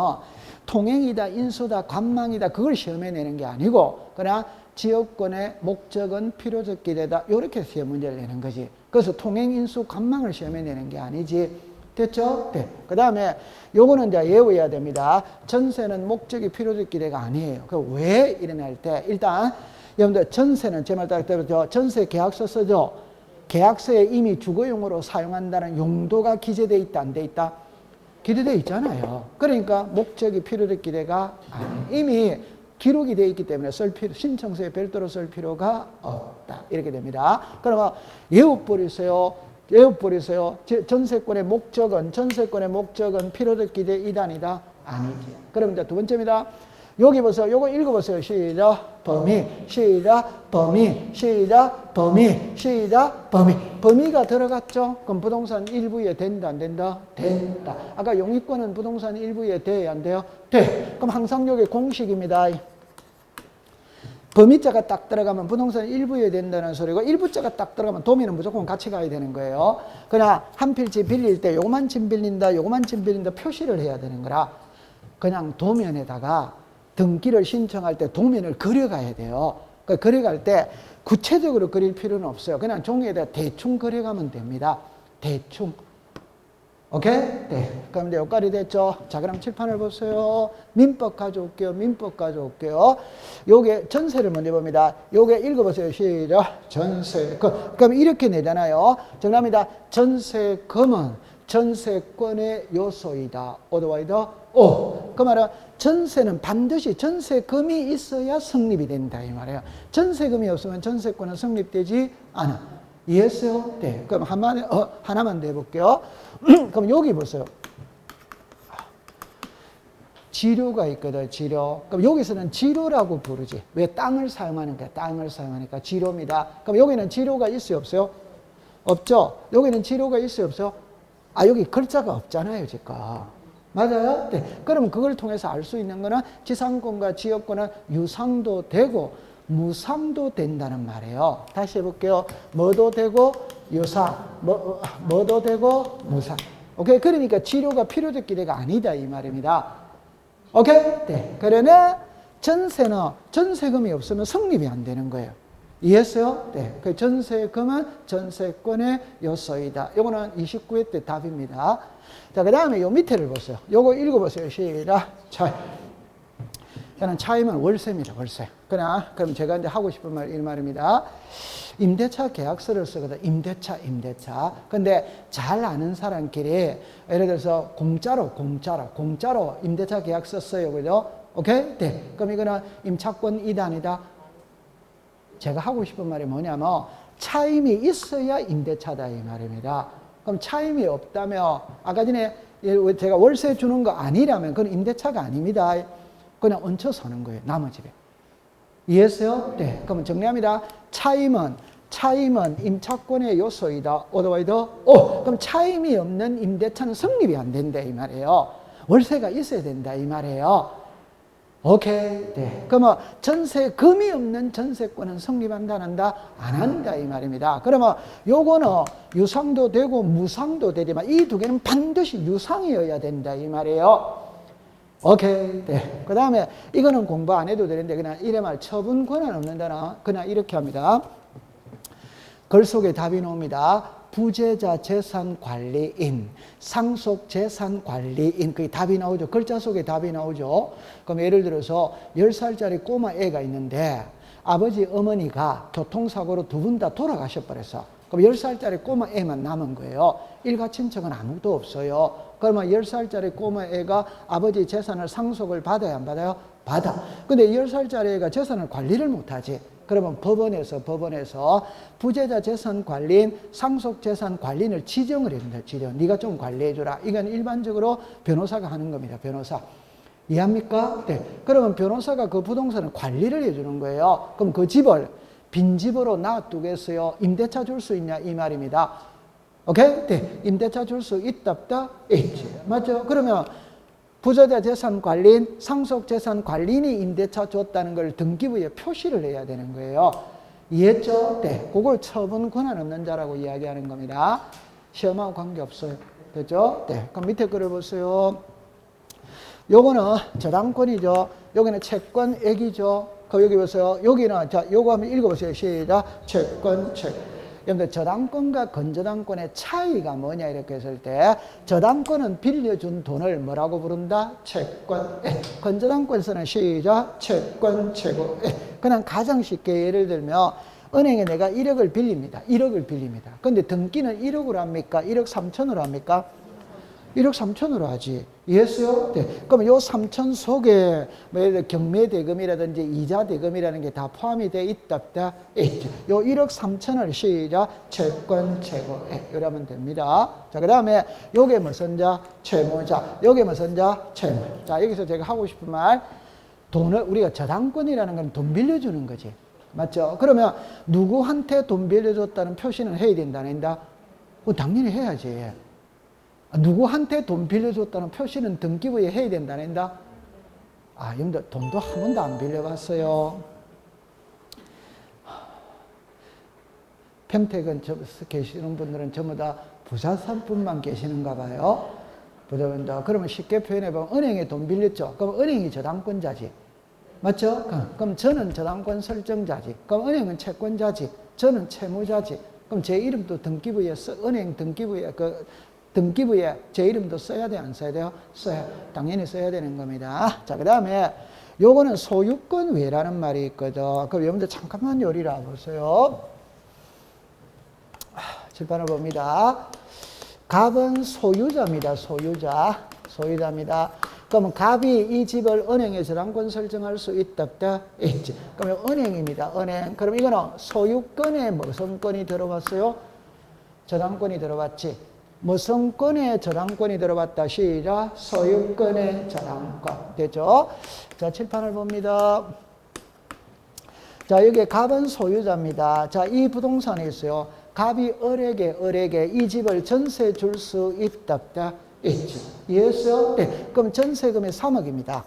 통행이다, 인수다, 관망이다 그걸 시험에 내는 게 아니고 그냥 지역권의 목적은 필요적 기대다. 이렇게 시험 문제를 내는 거지. 그래서 통행, 인수, 관망을 시험에 내는 게 아니지. 됐죠? 네. 그 다음에 요거는 이제 외워야 됩니다. 전세는 목적이 필요적 기대가 아니에요. 그 왜 일어날 때 일단 여러분들 전세는 제 말 따라 들었죠. 전세 계약서 쓰죠. 계약서에 이미 주거용으로 사용한다는 용도가 기재되어 있다, 안 돼 있다? 기재되어 있잖아요. 그러니까 목적이 필요적 기대가 아니에요. 이미 기록이 되어 있기 때문에 신청서에 별도로 쓸 필요가 없다. 이렇게 됩니다. 그러면 외워버리세요. 전세권의 목적은 필요적 기대 이단이다? 아니지. 그럼 이제 두 번째입니다. 여기 보세요. 요거 읽어보세요. 시작. 범위가 들어갔죠? 그럼 부동산 일부에 된다, 안 된다? 된다. 아까 용익권은 부동산 일부에 돼야 안 돼요? 돼. 그럼 항상 요게 공식입니다. 범위자가 딱 들어가면 부동산 일부에 된다는 소리고 일부자가 딱 들어가면 도면은 무조건 같이 가야 되는 거예요. 그냥 한 필지 빌릴 때 요만큼 빌린다 표시를 해야 되는 거라 그냥 도면에다가 등기를 신청할 때 도면을 그려가야 돼요. 그려갈 때 구체적으로 그릴 필요는 없어요. 그냥 종이에다 대충 그려가면 됩니다. 대충. 오케이? 네. 그럼 이제 여기까지 됐죠? 자, 그럼 칠판을 보세요. 민법 가져올게요. 요게 전세를 먼저 봅니다. 요게 읽어보세요. 시작. 전세금. 그럼 이렇게 내잖아요. 정답입니다. 전세금은 전세권의 요소이다. 오더와이더 오. 그 말은 전세는 반드시 전세금이 있어야 성립이 된다. 이 말이에요. 전세금이 없으면 전세권은 성립되지 않아. 이해했어요? 네. 그럼 하나만 더 해볼게요. 그럼 여기 보세요. 지료가 있거든, 지료. 그럼 여기서는 지료라고 부르지. 왜 땅을 사용하니까, 지료입니다. 그럼 여기는 지료가 있어요, 없어요? 없죠? 여기는 지료가 있어요, 없어요? 아, 여기 글자가 없잖아요, 지금. 맞아요? 네. 그럼 그걸 통해서 알 수 있는 거는 지상권과 지역권은 유상도 되고, 무상도 된다는 말이에요. 다시 해볼게요. 뭐도 되고, 유상. 뭐도 되고, 무상. 오케이? 그러니까 지료가 필요적 기대가 아니다, 이 말입니다. 오케이? 네. 그러나 전세는 전세금이 없으면 성립이 안 되는 거예요. 이해했어요? 네. 그 전세금은 전세권의 요소이다. 요거는 29회 때 답입니다. 자, 그 다음에 요 밑에를 보세요. 요거 읽어보세요. 시작. 저는 차이면 월세입니다. 월세. 그럼 제가 이제 하고 싶은 말, 이 말입니다. 임대차 계약서를 쓰거든. 임대차. 근데 잘 아는 사람끼리 예를 들어서 공짜로 임대차 계약서 써요. 그죠? 오케이? 네. 그럼 이거는 임차권 이단이다. 제가 하고 싶은 말이 뭐냐면 차임이 있어야 임대차다 이 말입니다. 그럼 차임이 없다면 아까 전에 제가 월세 주는 거 아니라면 그건 임대차가 아닙니다. 그냥 얹혀 사는 거예요. 남의 집에. 이해했어요? 네. 그러면 정리합니다. 차임은 임차권의 요소이다. 오더와이더 오. 그럼 차임이 없는 임대차는 성립이 안 된다 이 말이에요. 월세가 있어야 된다 이 말이에요. 오케이. 네. 그러면 전세금이 없는 전세권은 성립한다, 안 한다? 안 한다, 이 말입니다. 그러면 요거는 유상도 되고 무상도 되지만 이 두 개는 반드시 유상이어야 된다, 이 말이에요. 오케이. 네. 그 다음에 이거는 공부 안 해도 되는데 그냥 이래 말 처분 권한 없는다나 그냥 이렇게 합니다. 글 속에 답이 나옵니다. 부재자 재산관리인, 상속 재산관리인, 그게 답이 나오죠. 글자 속에 답이 나오죠. 그럼 예를 들어서 10살짜리 꼬마 애가 있는데 아버지, 어머니가 교통사고로 두 분 다 돌아가셔버렸어. 그럼 10살짜리 꼬마 애만 남은 거예요. 일가 친척은 아무도 없어요. 그러면 10살짜리 꼬마 애가 아버지 재산을 상속을 받아야 안 받아요? 받아. 근데 10살짜리 애가 재산을 관리를 못하지. 그러면 법원에서 부재자 재산 관리인 상속 재산 관리인을 지정을 해야 된다. 지정. 네가 좀 관리해줘라. 이건 일반적으로 변호사가 하는 겁니다. 변호사. 이해합니까? 네. 그러면 변호사가 그 부동산을 관리를 해주는 거예요. 그럼 그 집을 빈집으로 놔두겠어요? 임대차 줄 수 있냐? 이 말입니다. 오케이? 네. 임대차 줄 수 있다, 없다? 있지. 맞죠? 그러면 부재자 재산 관리인, 상속 재산 관리인이 임대차 줬다는 걸 등기부에 표시를 해야 되는 거예요. 이해했죠? 네. 그걸 처분 권한 없는 자라고 이야기하는 겁니다. 시험하고 관계없어요. 됐죠? 네. 그럼 밑에 글을 보세요. 요거는 저당권이죠. 여기는 채권액이죠. 그 여기 보세요. 여기는 자, 요거 한번 읽어보세요. 시작. 채권. 여러분들 저당권과 건저당권의 차이가 뭐냐 이렇게 했을 때 저당권은 빌려준 돈을 뭐라고 부른다? 채권. 건저당권에서는 시작. 채권 최고. 그냥 가장 쉽게 예를 들면 은행에 내가 1억을 빌립니다. 1억을 빌립니다. 근데 등기는 1억으로 합니까? 1억 3천으로 합니까? 1억 3천으로 하지. 이해했어요? 네. 그럼 요 3천 속에 뭐 예를 들어 경매대금이라든지 이자대금이라는 게 다 포함이 돼 있다, 없다? 있죠. 요 1억 3천을 시작 채권 최고. 이러면 됩니다. 자, 그 다음에 요게 무슨 자? 채무자. 요게 무슨 자? 채무. 자, 여기서 제가 하고 싶은 말, 돈을 우리가 저당권이라는 건 돈 빌려주는 거지. 맞죠? 그러면 누구한테 돈 빌려줬다는 표시는 해야 된다, 안 한다? 당연히 해야지. 누구한테 돈 빌려줬다는 표시는 등기부에 해야 된다, 안 한다? 여러분들 돈도 한 번도 안 빌려봤어요. 평택은 계시는 분들은 전부 다 부자산뿐만 계시는가 봐요. 부자분들. 그러면 쉽게 표현해보면 은행에 돈 빌렸죠. 그럼 은행이 저당권자지. 맞죠? 그럼 저는 저당권 설정자지. 그럼 은행은 채권자지. 저는 채무자지. 그럼 제 이름도 등기부에 은행 등기부에 제 이름도 써야 돼, 안 써야 돼요? 당연히 써야 되는 겁니다. 자, 그 다음에 요거는 소유권 외라는 말이 있거든. 그럼 여러분들 잠깐만 요리라 보세요. 칠판을 봅니다. 갑은 소유자입니다. 소유자입니다. 그러면 갑이 이 집을 은행에 저당권 설정할 수 있다, 없다? 있지. 그러면 은행입니다. 은행. 그럼 이거는 소유권에 무슨 권이 들어갔어요? 저당권이 들어갔지. 무슨 권에 저당권이 들어갔다? 시작. 소유권의 저당권. 됐죠? 자, 칠판을 봅니다. 자, 여기 갑은 소유자입니다. 자, 이 부동산이 있어요. 갑이 을에게 이 집을 전세 줄 수 있다, 없다? 있지. 이해했어요? 네. 그럼 전세금이 3억입니다.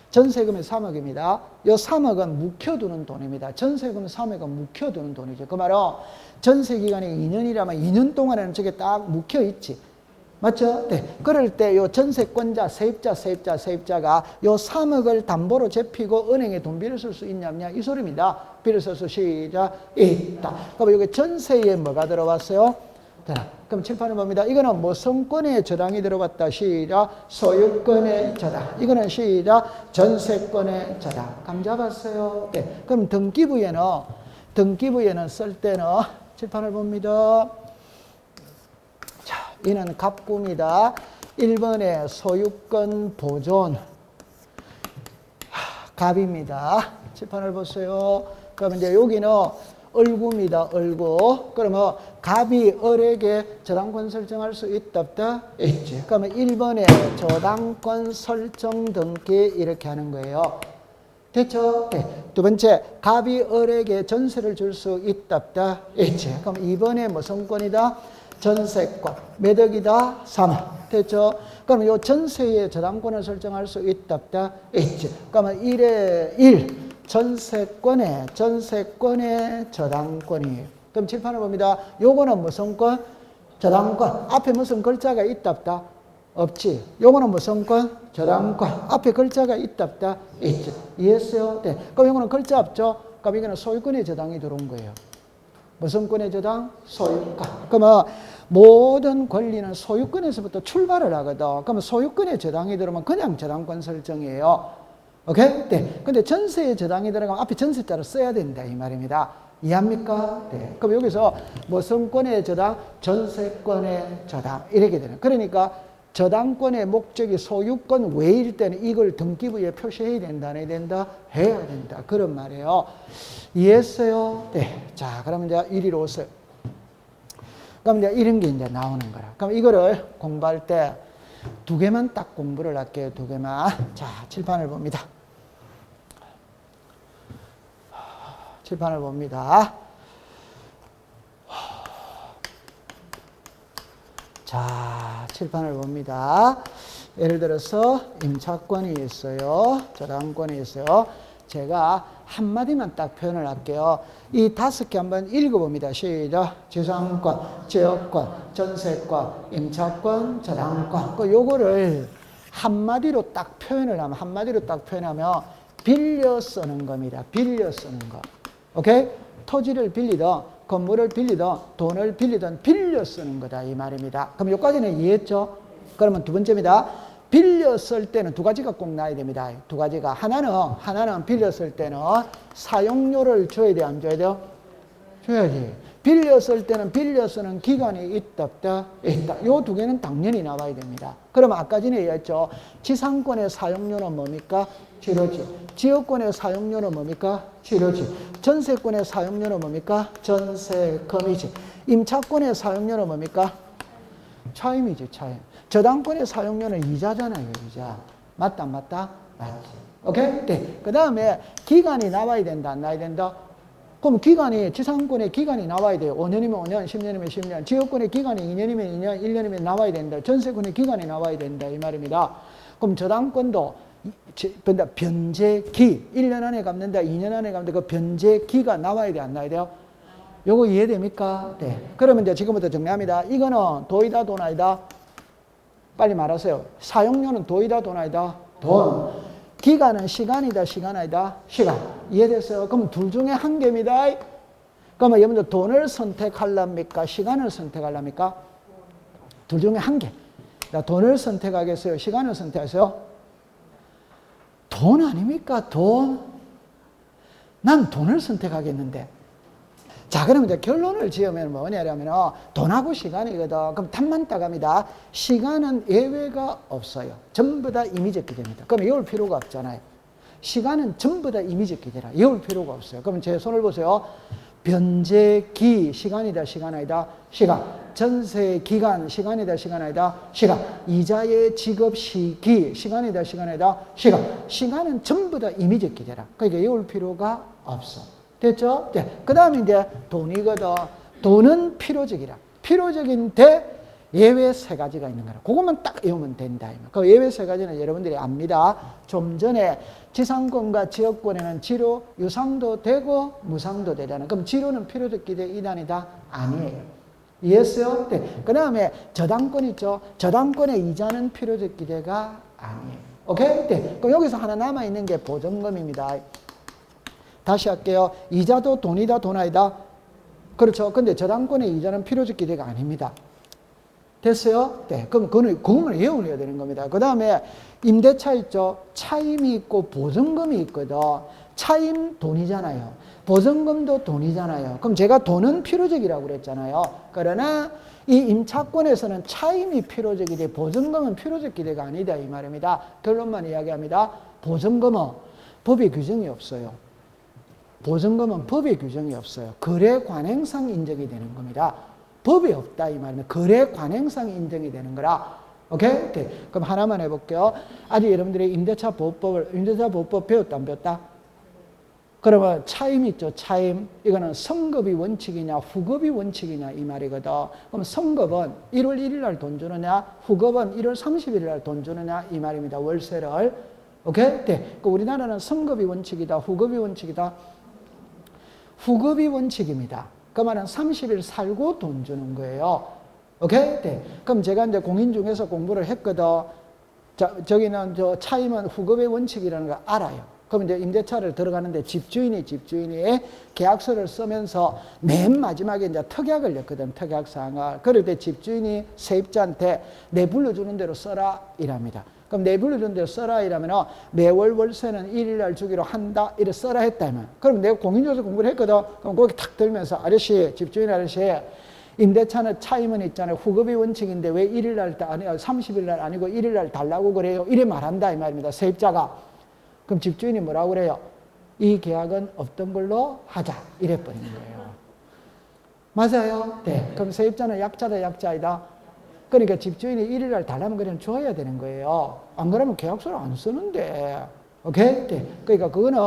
전세금이 3억입니다. 요 3억은 묵혀두는 돈입니다. 전세금 3억은 묵혀두는 돈이죠. 그 말은 전세 기간이 2년이라면 2년 동안에는 저게 딱 묵혀있지. 맞죠? 네. 그럴 때 요 전세권자, 세입자가 요 3억을 담보로 제피고 은행에 돈 빌려 쓸 수 있냐, 없냐? 이 소리입니다. 빌려 쓸 수 시작. 있다. 그럼 여기 전세에 뭐가 들어왔어요? 자, 그럼 칠판을 봅니다. 이거는 무슨 권의 저당이 들어갔다? 시작. 소유권의 저당. 이거는 시작. 전세권의 저당. 감 잡았어요? 네. 그럼 등기부에는 쓸 때는 칠판을 봅니다. 자, 이는 갑구입니다. 1번에 소유권 보존. 갑입니다. 칠판을 보세요. 그러면 이제 여기는 을구입니다. 을구. 그러면 갑이 을에게 저당권 설정할 수 있다, 없다? 있지. 그러면 1번에 저당권 설정 등기 이렇게 하는 거예요. 됐죠? 네. 두 번째, 갑이 을에게 전세를 줄 수 있다, 없다? 있지. 그럼 2번에 무슨 권이다? 전세권. 몇 억이다? 3억. 됐죠? 그럼 이 전세에 저당권을 설정할 수 있다, 없다? 있지. 그러면 1에 1. 전세권의 저당권이. 그럼 칠판을 봅니다. 요거는 무슨 권? 저당권. 앞에 무슨 글자가 있다, 없다? 없지. 요거는 무슨 권? 저당권. 앞에 글자가 있다, 없다? 있지. 이해했어요? 네. 그럼 요거는 글자 없죠? 그럼 이거는 소유권의 저당이 들어온 거예요. 무슨 권의 저당? 소유권. 그러면 모든 권리는 소유권에서부터 출발을 하거든. 그러면 소유권의 저당이 들어오면 그냥 저당권 설정이에요. 오케이? 네. 근데 전세에 저당이 들어가면 앞에 전세자를 써야 된다, 이 말입니다. 이해합니까? 네. 그럼 여기서 뭐 성권의 저당, 전세권의 저당 이렇게 되는. 그러니까 저당권의 목적이 소유권 외일 때는 이걸 등기부에 표시해야 된다, 안 해야 된다? 해야 된다. 그런 말이에요. 이해했어요? 네. 자, 그러면 이제 이리로 오세요. 그럼 이제 이런 게 이제 나오는 거라. 그럼 이거를 공부할 때 두 개만 딱 공부를 할게요. 두 개만. 자, 칠판을 봅니다. 칠판을 봅니다. 자, 칠판을 봅니다. 예를 들어서 임차권이 있어요. 저당권이 있어요. 제가 한마디만 딱 표현을 할게요. 이 5개 한번 읽어봅니다. 시작. 지상권, 지역권, 전세권, 임차권, 저당권. 요거를 한마디로 딱 표현하면 빌려 쓰는 겁니다. 빌려 쓰는 거. 오케이? 토지를 빌리든 건물을 빌리든 돈을 빌리든 빌려 쓰는 거다 이 말입니다. 그럼 여기까지는 이해했죠? 그러면 두 번째입니다. 빌려 쓸 때는 두 가지가 꼭 나야 됩니다. 두 가지가. 하나는 빌려 쓸 때는 사용료를 줘야 돼, 안 줘야 돼요? 줘야지. 빌려 쓸 때는 빌려 쓰는 기간이 있다, 없다? 있다. 요 두 개는 당연히 나와야 됩니다. 그러면 아까 전에 얘기했죠. 지상권의 사용료는 뭡니까? 취료지. 지역권의 사용료는 뭡니까? 취료지. 전세권의 사용료는 뭡니까? 전세금이지. 임차권의 사용료는 뭡니까? 차임이지, 차임. 저당권의 사용료는 이자잖아요, 이자. 맞다, 안 맞다? 맞지. 오케이? 네. 그 다음에 기간이 나와야 된다, 안 나와야 된다? 그럼 기간이, 지상권의 기간이 나와야 돼요. 5년이면 5년, 10년이면 10년. 지역권의 기간이 2년이면 2년, 1년이면 나와야 된다. 전세권의 기간이 나와야 된다, 이 말입니다. 그럼 저당권도 변제기, 1년 안에 갚는다, 2년 안에 갚는다. 그 변제기가 나와야 돼, 안 나와야 돼요? 요거 이해됩니까? 네. 그러면 이제 지금부터 정리합니다. 이거는 도이다, 돈 아니다? 빨리 말하세요. 사용료는 도이다, 돈 아니다? 돈. 기간은 시간이다, 시간 아니다? 시간. 이해됐어요? 그럼 둘 중에 한 개입니다. 그러면 여러분들 돈을 선택하랍니까? 시간을 선택하랍니까? 둘 중에 한 개. 돈을 선택하겠어요? 시간을 선택하세요? 돈 아닙니까? 돈. 난 돈을 선택하겠는데. 자, 그러면 이제 결론을 지으면 뭐냐면 돈하고 시간이거든. 그럼 답만 따갑니다. 시간은 예외가 없어요. 전부 다 이미적기 됩니다. 그럼 외울 필요가 없잖아요. 시간은 전부 다 이미적기 되라. 외울 필요가 없어요. 그럼 제 손을 보세요. 변제기, 시간이다, 시간 아니다? 시간. 전세기간, 시간이다, 시간 아니다? 시간. 이자의 지급 시기, 시간이다, 시간 아니다? 시간. 시간은 전부 다 이미적기 되라. 그러니까 외울 필요가 없어. 됐죠? 네. 그 다음에 이제 돈이거든. 돈은 필요적이라. 필요적인데 예외 세 가지가 있는 거라. 그것만 딱 외우면 된다. 그 예외 세 가지는 여러분들이 압니다. 좀 전에 지상권과 지역권에는 지료, 유상도 되고 무상도 되잖아요. 그럼 지료는 필요적 기대 이단이다? 아니에요. 이해했어요? 네. 그 다음에 저당권 있죠? 저당권의 이자는 필요적 기대가 아니에요. 오케이? 네. 그럼 여기서 하나 남아있는 게 보증금입니다. 다시 할게요. 이자도 돈이다, 돈 아니다? 그렇죠. 근데 저당권의 이자는 필요적 기대가 아닙니다. 됐어요? 네. 그럼 그거는 외워야 되는 겁니다. 그 다음에 임대차 있죠? 차임이 있고 보증금이 있거든. 차임 돈이잖아요. 보증금도 돈이잖아요. 그럼 제가 돈은 필요적이라고 그랬잖아요. 그러나 이 임차권에서는 차임이 필요적이되 보증금은 필요적 기대가 아니다 이 말입니다. 결론만 이야기합니다. 보증금은 법의 규정이 없어요. 보증금은 법의 규정이 없어요. 거래 관행상 인정이 되는 겁니다. 법이 없다 이 말입니다. 거래 관행상 인정이 되는 거라. 오케이? 네. 그럼 하나만 해볼게요. 아직 여러분들이 임대차 보호법 배웠다 안 배웠다? 그러면 차임 있죠. 차임. 이거는 성급이 원칙이냐 후급이 원칙이냐 이 말이거든. 그럼 성급은 1월 1일 날 돈 주느냐 후급은 1월 30일 날 돈 주느냐 이 말입니다. 월세를. 오케이? 네. 우리나라는 성급이 원칙이다 후급이 원칙이다. 후급이 원칙입니다. 그 말은 30일 살고 돈 주는 거예요. 오케이? 네. 그럼 제가 이제 공인 중에서 공부를 했거든. 자, 저기는 차임은 후급의 원칙이라는 걸 알아요. 그럼 이제 임대차를 들어가는데 집주인이 계약서를 쓰면서 맨 마지막에 이제 특약을 냈거든. 특약사항을. 그럴 때 집주인이 세입자한테 내 불러주는 대로 써라 이랍니다. 그럼 내불러 준 대로 써라 이러면 매월 월세는 1일 날 주기로 한다 이래 써라 했다. 그럼 내가 공인조서 공부를 했거든. 그럼 거기 탁 들면서 아저씨, 집주인 아저씨, 임대차는 차임은 있잖아요. 후급이 원칙인데 왜 1일 날, 30일 날 아니고 1일 날 달라고 그래요? 이래 말한다 이 말입니다. 세입자가. 그럼 집주인이 뭐라고 그래요? 이 계약은 없던 걸로 하자. 이래 버리는 거예요. 맞아요? 네. 그럼 세입자는 약자다, 약자이다? 그러니까 집주인이 1일 날 달라면 그냥 줘야 되는 거예요. 안 그러면 계약서를 안 쓰는데. 오케이? 네. 그러니까 그거는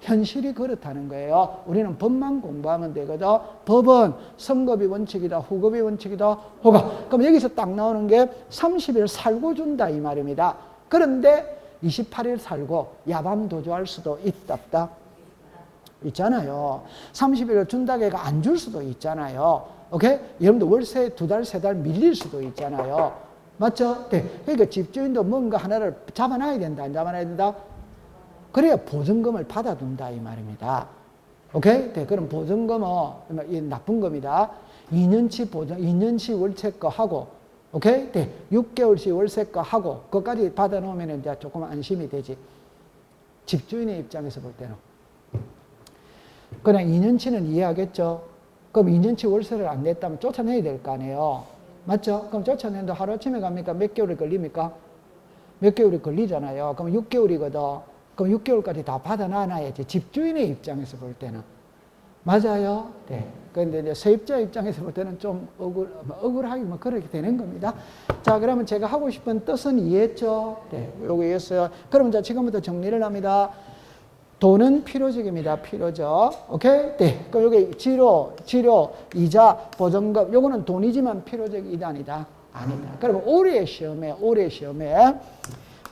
현실이 그렇다는 거예요. 우리는 법만 공부하면 되거든. 법은 선급이 원칙이다, 후급이 원칙이다, 허가. 그럼 여기서 딱 나오는 게 30일 살고 준다 이 말입니다. 그런데 28일 살고 야밤 도주할 수도 있다. 있잖아요. 30일을 준다고 해가 안 줄 수도 있잖아요. 오케이? 여러분들 월세 2달, 3달 밀릴 수도 있잖아요. 맞죠? 네. 그러니까 집주인도 뭔가 하나를 잡아놔야 된다, 안 잡아놔야 된다? 그래야 보증금을 받아둔다 이 말입니다. 오케이? 네. 그럼 보증금은 이 나쁜 겁니다. 2년치 보증, 2년치 월세거 하고, 오케이? 네. 6개월치 월세거 하고, 그것까지 받아놓으면 이제 조금 안심이 되지. 집주인의 입장에서 볼 때는. 그냥 2년치는 이해하겠죠? 그럼 2년치 월세를 안 냈다면 쫓아내야 될 거 아니에요? 맞죠? 그럼 쫓아내는데 하루아침에 갑니까? 몇 개월이 걸립니까? 몇 개월이 걸리잖아요. 그럼 6개월이거든. 그럼 6개월까지 다 받아놔야지. 집주인의 입장에서 볼 때는. 맞아요? 네. 그런데 이제 세입자 입장에서 볼 때는 좀 억울하게 뭐 그렇게 되는 겁니다. 자, 그러면 제가 하고 싶은 뜻은 이해했죠? 네. 요거 이해했어요. 그럼 자, 지금부터 정리를 합니다. 돈은 필요적입니다. 필요적. 오케이? 네. 그럼 여기 치료, 이자, 보증금. 요거는 돈이지만 필요적이다, 아니다? 아니다. 그러면 올해 시험에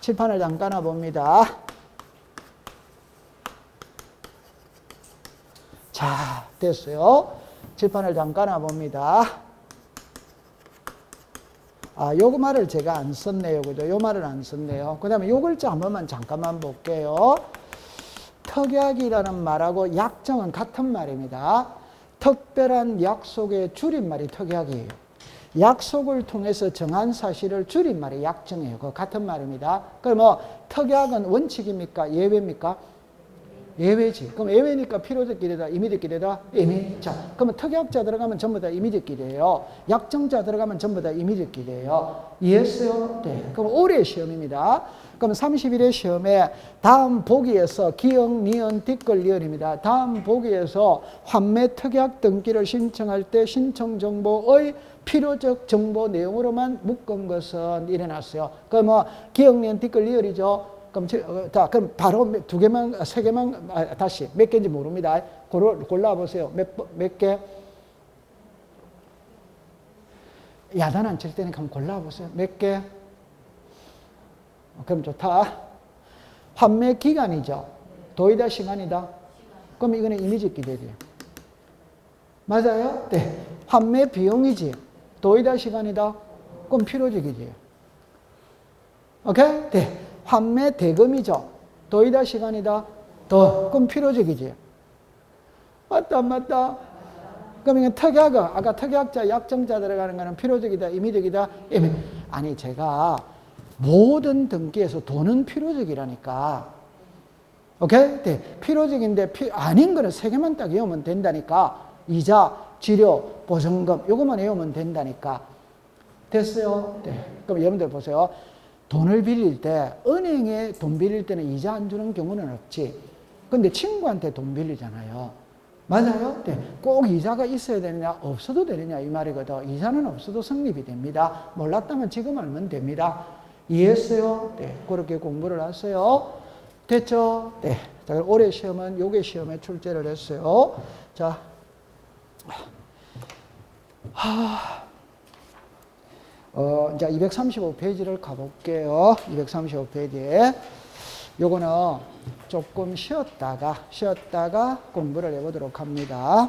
칠판을 잠깐 봅니다. 자, 됐어요. 칠판을 잠깐 봅니다. 아, 요 말을 제가 안 썼네요. 그죠? 요 말을 안 썼네요. 그 다음에 요 글자 한 번만 잠깐만 볼게요. 특약이라는 말하고 약정은 같은 말입니다. 특별한 약속의 줄임말이 특약이에요. 약속을 통해서 정한 사실을 줄임말이 약정이에요. 그 같은 말입니다. 그러면 특약은 원칙입니까? 예외입니까? 예외지. 그럼 예외니까 필요적 기대다, 임의적 기대다, 예외. 자, 그러면 특약자 들어가면 전부 다 임의적 기대예요. 약정자 들어가면 전부 다 임의적 기대예요. 이해했어요? 네. 그럼 올해 시험입니다. 그럼 30일의 시험에 다음 보기에서 기역, 니은, 뒷글, 리을입니다. 다음 보기에서 환매 특약 등기를 신청할 때 신청 정보의 필요적 정보 내용으로만 묶은 것은 일어났어요. 그러면 기역, 니은, 뒷글, 리을이죠. 그럼 그럼 바로 2개만, 3개만, 다시 몇 개인지 모릅니다. 골라보세요. 몇 개? 야단 안 칠 때니까 한번 골라보세요. 몇 개? 그럼 좋다. 환매 기간이죠. 도이다 시간이다. 그럼 이거는 임의적 기대지. 맞아요? 네. 환매 비용이지. 도이다 시간이다. 그럼 필요적이지. 오케이? 네. 환매 대금이죠. 도이다 시간이다. 그럼 필요적이지. 맞다. 그럼 이건 특약은 아까 특약자, 약정자 들어가는 거는 필요적이다, 임의적이다. 아니 제가 모든 등기에서 돈은 필요적이라니까. 오케이? 네. 필요적인데 아닌 거는 3개만 딱 외우면 된다니까. 이자, 치료, 보증금 요것만 외우면 된다니까. 됐어요? 네. 그럼 여러분들 보세요. 돈을 빌릴 때 은행에 돈 빌릴 때는 이자 안 주는 경우는 없지. 근데 친구한테 돈 빌리잖아요. 맞아요? 네. 꼭 이자가 있어야 되느냐 없어도 되느냐 이 말이거든. 이자는 없어도 성립이 됩니다. 몰랐다면 지금 알면 됩니다. 이해했어요? 네. 그렇게 공부를 하세요. 됐죠? 네. 자, 올해 시험은 요게 시험에 출제를 했어요. 자. 이제 235페이지를 가볼게요. 235페이지에. 요거는 조금 쉬었다가 공부를 해보도록 합니다.